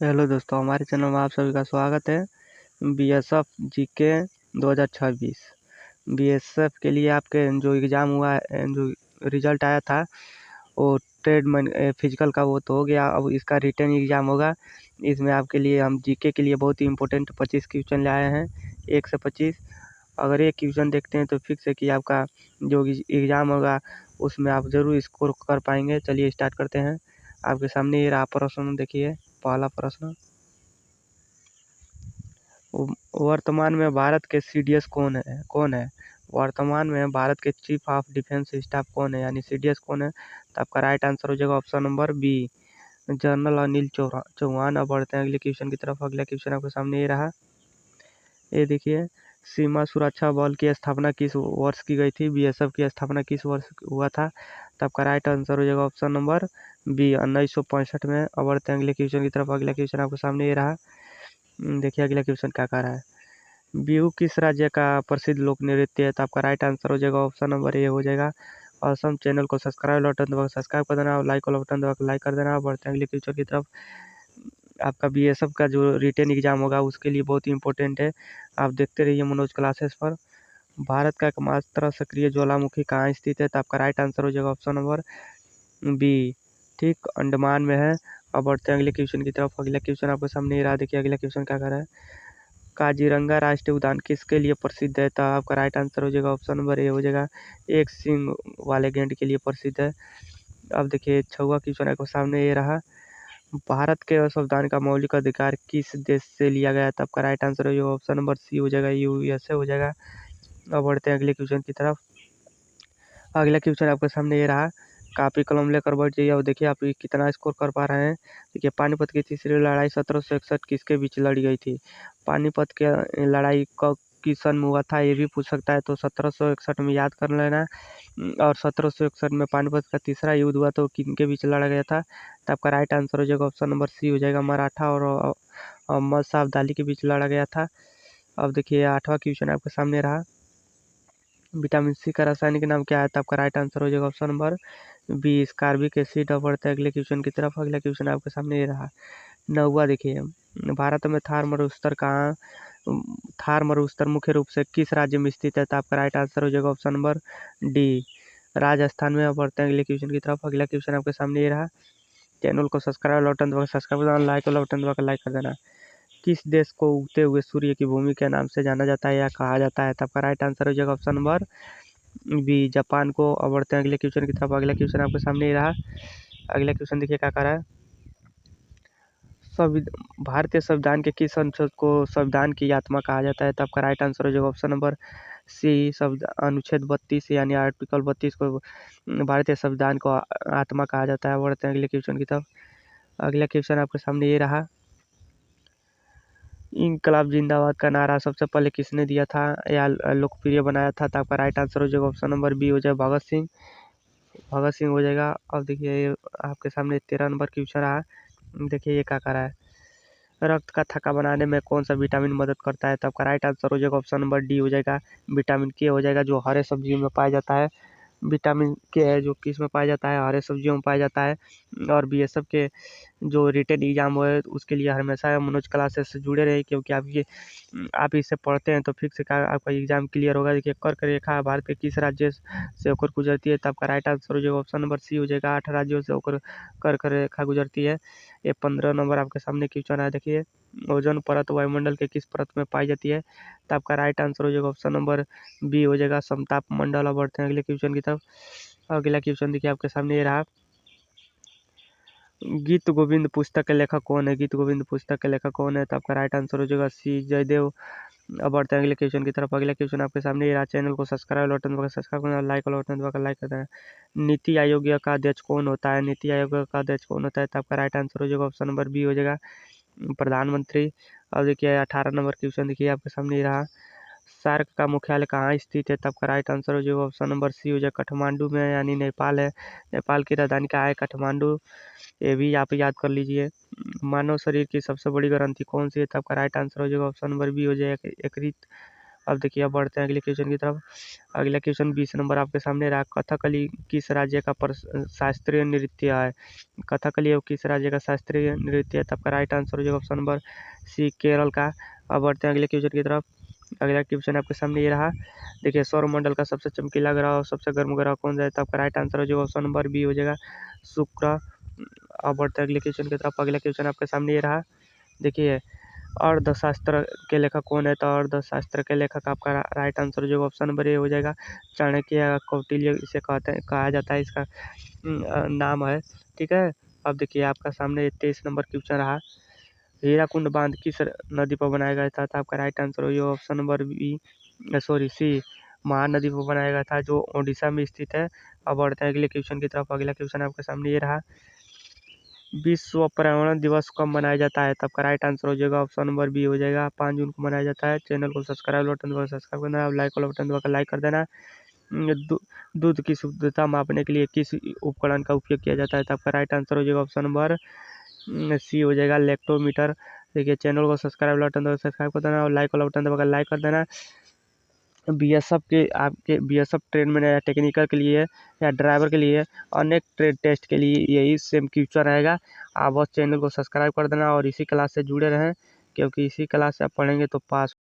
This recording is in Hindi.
हेलो दोस्तों, हमारे चैनल में आप सभी का स्वागत है। बीएसएफ जीके 2026 बीएसएफ के लिए आपके जो एग्ज़ाम हुआ है, जो रिजल्ट आया था वो फिजिकल का वो तो हो गया। अब इसका रिटन एग्ज़ाम होगा। इसमें आपके लिए हम जीके के लिए बहुत ही इम्पोर्टेंट 25 क्वेश्चन लाए हैं, 1 से 25। अगर एक क्वेश्चन देखते हैं तो फिक्स है कि आपका जो एग्ज़ाम होगा उसमें आप ज़रूर स्कोर कर पाएंगे। चलिए स्टार्ट करते हैं। आपके सामने ये रहा प्रश्न, देखिए पहला प्रश्न। वर्तमान में भारत के सीडीएस कौन है? वर्तमान में भारत के चीफ ऑफ डिफेंस स्टाफ कौन है, यानी सीडीएस कौन है? तो आपका राइट आंसर हो जाएगा option number B, general Anil Chauhan. अब बढ़ते हैं अगले क्वेश्चन की तरफ। अगला क्वेश्चन आपके सामने ये रहा। ये देखिए, सीमा सुरक्षा बल की स्थापना किस वर्ष की गई थी? बीएसएफ की स्थापना किस वर्ष हुआ था? तो आपका राइट आंसर हो जाएगा ऑप्शन नंबर बी, 1965 में। अब बढ़ते हैं अगले क्वेश्चन की तरफ। अगला क्वेश्चन आपके सामने ये रहा। देखिए अगला क्वेश्चन क्या कह रहा है। बिहू किस राज्य का प्रसिद्ध लोक नृत्य है? तो आपका राइट आंसर हो जाएगा ऑप्शन नंबर ए हो जाएगा। और सब चैनल को सब्सक्राइब बटन दबा सब्सक्राइब कर देना और लाइक वाला बटन दबा लाइक कर देना। बढ़ते हैं अगले क्वेश्चन की तरफ। आपका बीएसएफ का जो रिटन एग्जाम होगा उसके लिए बहुत ही इंपॉर्टेंट है। आप देखते रहिए मनोज क्लासेस पर। भारत का एकमात्र सक्रिय ज्वालामुखी कहाँ स्थित है? तो आपका राइट आंसर हो जाएगा ऑप्शन नंबर बी, ठीक अंडमान में है। अब बढ़ते हैं अगले क्वेश्चन की तरफ। अगला क्वेश्चन आपके सामने ही रहा। देखिए अगला क्वेश्चन क्या कर रहा है। काजीरंगा राष्ट्रीय उद्यान किसके लिए प्रसिद्ध है? तो आपका राइट आंसर हो जाएगा ऑप्शन नंबर ए हो जाएगा, एक सींग वाले गैंड के लिए प्रसिद्ध है। अब देखिए छठवां क्वेश्चन आपके सामने ये रहा। भारत के संविधान का मौलिक अधिकार किस देश से लिया गया था? आपका राइट आंसर हो जाएगा ऑप्शन नंबर सी हो जाएगा, यूएसए हो जाएगा। अब बढ़ते हैं अगले क्वेश्चन की तरफ। अगला क्वेश्चन आपके सामने ये रहा। कापी कलम लेकर बैठ जाइए और देखिए आप कितना स्कोर कर पा रहे हैं। देखिए, पानीपत की तीसरी लड़ाई 1761 किसके बीच लड़ी गई थी? पानीपत की लड़ाई कब किस सन में हुआ था ये भी पूछ सकता है, तो 1761 में याद कर लेना। और 1761 में पानीपत का तीसरा युद्ध हुआ तो किनके बीच लड़ा गया था? तो आपका राइट आंसर हो जाएगा ऑप्शन नंबर सी हो जाएगा, मराठा और अहमद शाह अब्दाली के बीच लड़ा गया था। अब देखिए आठवां क्वेश्चन आपके सामने रहा। विटामिन सी का रासायनिक नाम क्या है? तो आपका राइट आंसर हो जाएगा ऑप्शन नंबर बी, स्कार्बिक एसिड। अब बढ़ते हैं अगले क्वेश्चन की तरफ। अगला क्वेश्चन आपके सामने ये रहा। नौवा देखिए, भारत में थार मरुस्थल मुख्य रूप से किस राज्य में स्थित है? तो आपका राइट आंसर हो जाएगा ऑप्शन नंबर डी, राजस्थान में। अब बढ़ते हैं अगले क्वेश्चन की तरफ। अगला क्वेश्चन आपके सामने ये रहा। चैनल को सब्सक्राइब बटन दबा सब्सक्राइब करना, लाइक वाला बटन दबा लाइक कर देना। किस देश को उगते हुए सूर्य की भूमि के नाम से जाना जाता है या कहा जाता है? तो आपका राइट आंसर हो जाएगा ऑप्शन नंबर बी, जापान को। अब बढ़ते हैं अगले क्वेश्चन की तरफ। अगला क्वेश्चन आपके सामने ही रहा। अगला क्वेश्चन देखिए क्या कर रहा है। भारतीय संविधान के किस अनुच्छेद को संविधान की आत्मा कहा जाता है? तो आपका राइट आंसर हो जाएगा ऑप्शन नंबर सी, अनुच्छेद 32 यानी आर्टिकल 32 को भारतीय संविधान को आत्मा कहा जाता है। बढ़ते हैं अगले क्वेश्चन की तरफ। अगला क्वेश्चन आपके सामने ये रहा। इनकलाब जिंदाबाद का नारा सबसे पहले किसने दिया था या लोकप्रिय बनाया था? तो आपका राइट आंसर हो जाएगा ऑप्शन नंबर बी हो जाएगा, भगत सिंह हो जाएगा। अब देखिए ये आपके सामने 13 नंबर क्वेश्चन रहा। देखिए ये क्या कर रहा है। रक्त का थक्का बनाने में कौन सा विटामिन मदद करता है? तो आपका राइट आंसर हो जाएगा ऑप्शन नंबर डी हो जाएगा, विटामिन के हो जाएगा, जो हरे सब्जियों में पाया जाता है। विटामिन के है जो किस में पाया जाता है? हरे सब्जियों में पाया जाता है। और बीएसएफ के जो रिटन एग्जाम है उसके लिए हमेशा मनोज क्लासेस से जुड़े रहे, क्योंकि आप इसे पढ़ते हैं तो फिक्स का आपका एग्जाम क्लियर होगा। देखिए कर्क रेखा भारत के किस राज्य से होकर गुजरती है? तो आपका राइट आंसर हो जाएगा ऑप्शन नंबर सी हो जाएगा, 8 राज्यों से होकर कर्क रेखा गुजरती है। ये 15 नंबर आपके सामने क्वेश्चन है। देखिए, ओजोन परत वायुमंडल के किस परत में पाई जाती है? तो आपका राइट आंसर हो जाएगा ऑप्शन नंबर बी हो जाएगा, समताप मंडल। अब बढ़ते हैं अगले क्वेश्चन की तरफ। अगला क्वेश्चन देखिए आपके सामने ये रहा। गीत गोविंद पुस्तक के लेखक कौन है? गीत गोविंद पुस्तक के लेखक कौन है? तो आपका राइट आंसर हो जाएगा सी, जयदेव। अब बढ़ते हैं अगले क्वेश्चन की तरफ। अगला क्वेश्चन आपके सामने ये रहा। चैनल को सब्सक्राइब बटन दबाकर सब्सक्राइब करना, लाइक वाला बटन दबाकर लाइक कर देना। नीति आयोग का अध्यक्ष कौन होता है? नीति आयोग का अध्यक्ष कौन होता है? तो आपका राइट आंसर हो जाएगा ऑप्शन नंबर बी हो जाएगा, प्रधानमंत्री। अब देखिए 18 नंबर क्वेश्चन देखिए आपके सामने ये रहा। सार्क का मुख्यालय कहाँ स्थित है? तब का राइट आंसर हो जाएगा ऑप्शन नंबर सी हो जाएगा, काठमांडू में, यानी नेपाल है। नेपाल की राजधानी क्या है? काठमांडू। ये भी आप याद कर लीजिए। मानव शरीर की सबसे बड़ी ग्रंथि कौन सी है? तब का राइट आंसर हो जाएगा ऑप्शन नंबर बी हो जाएगा, यकृत। अब देखिए, अब बढ़ते हैं अगले क्वेश्चन की तरफ। अगला क्वेश्चन 20 नंबर आपके सामने रहा, कथकली किस राज्य का शास्त्रीय नृत्य है? कथकली किस राज्य का शास्त्रीय नृत्य है? तब का राइट आंसर हो जाएगा ऑप्शन नंबर सी, केरल का। अब बढ़ते हैं अगले क्वेश्चन की तरफ। अगला क्वेश्चन आपके सामने ये रहा, देखिए सौरमंडल का सबसे चमकीला ग्रह और सबसे गर्म ग्रह कौन सा है? तब का राइट आंसर हो जाएगा ऑप्शन नंबर बी हो जाएगा, शुक्र। अब बढ़ते हैं अगले क्वेश्चन की तरफ। अगला क्वेश्चन आपके सामने ये रहा, देखिए अर्थशास्त्र के लेखक कौन है? तो अर्थशास्त्र के लेखक आपका राइट आंसर जो ऑप्शन नंबर ए हो जाएगा, चाणक्य या कौटिल्य इसे कहा जाता है, इसका नाम है। ठीक है। अब देखिए आपका सामने 23 नंबर क्वेश्चन रहा, हीराकुंड बांध किस नदी पर बनाया गया था? तो आपका राइट आंसर हो जाएगा option number B, sorry C, Mahanadi पर बनाया गया था, जो ओडिशा में स्थित है। अब बढ़ते हैं अगले क्वेश्चन की तरफ। अगला क्वेश्चन आपके सामने ये रहा, विश्व पर्यावरण दिवस कब मनाया जाता है? तब का राइट आंसर हो जाएगा ऑप्शन नंबर बी हो जाएगा, 5 जून को मनाया जाता है। चैनल को सब्सक्राइब बटन दबाकर सब्सक्राइब करना, लाइक वाला बटन दबाकर लाइक कर देना। दूध की शुद्धता मापने के लिए किस उपकरण का उपयोग किया जाता है? तब का राइट आंसर हो जाएगा ऑप्शन नंबर सी हो जाएगा, लैक्टोमीटर। देखिए चैनल को सब्सक्राइब बटन दबाकर सब्सक्राइब कर देना और लाइक वाला बटन दबाकर लाइक कर देना। बीएसएफ के आपके बीएसएफ ट्रेन में या टेक्निकल के लिए या ड्राइवर के लिए अनेक ट्रेड टेस्ट के लिए यही सेम फ्यूचर रहेगा। आप बस चैनल को सब्सक्राइब कर देना और इसी क्लास से जुड़े रहें, क्योंकि इसी क्लास से आप पढ़ेंगे तो पास